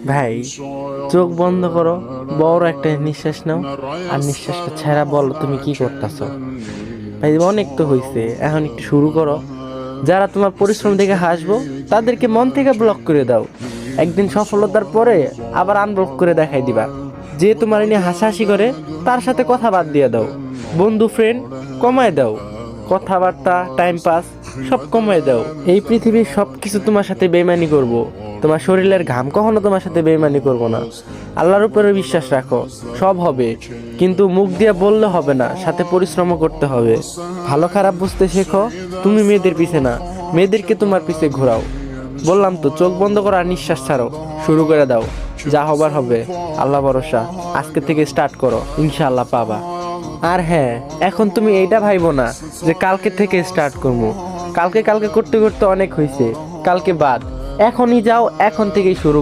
ভাই, চোখ বন্ধ করো, বড় একটা নিঃশ্বাস নাও, আর নিঃশ্বাসটা ছেড়া বলো তুমি কি করতেছো। ভাই অনেক তো হইছে, এখন একটু শুরু করো। যারা তোমার পরিশ্রম দেখে হাসবো তাদেরকে মন থেকে ব্লক করে দাও। একদিন সফলতার পরে আবার আনব্লক করে দেখাই দিবা। যে তোমার নিয়ে হাসাহাসি করে তার সাথে কথা বাদ দিয়ে দাও। বন্ধু ফ্রেন্ড কমায় দাও। কথাবার্তা টাইম পাস সব কমায় দাও। এই পৃথিবীর সব কিছু তোমার সাথে বেইমানি করব। তোমার শরীরের ঘাম কখনো তোমার সাথে বেইমানি করব না। আল্লাহর উপরে বিশ্বাস রাখো, সব হবে। কিন্তু মুখ দিয়ে বললে হবে না, সাথে পরিশ্রমও করতে হবে। ভালো খারাপ বুঝতে শেখো। তুমি মেয়েদের পিছে না, মেয়েদেরকে তোমার পিছে ঘোরাও। বললাম তো, চোখ বন্ধ করো আর নিঃশ্বাস ছাড়ো। শুরু করে দাও। যা হবার হবে। আল্লাহ ভরসা। আজকে থেকে স্টার্ট করো, ইনশাআল্লাহ পাবা। আর হ্যাঁ, এখন তুমি এইটা ভাইবো না যে কালকে থেকে স্টার্ট করবো। কালকে কালকে করতে করতে অনেক হয়েছে, কালকে বাদ। এখনই যাও, এখন থেকেই শুরু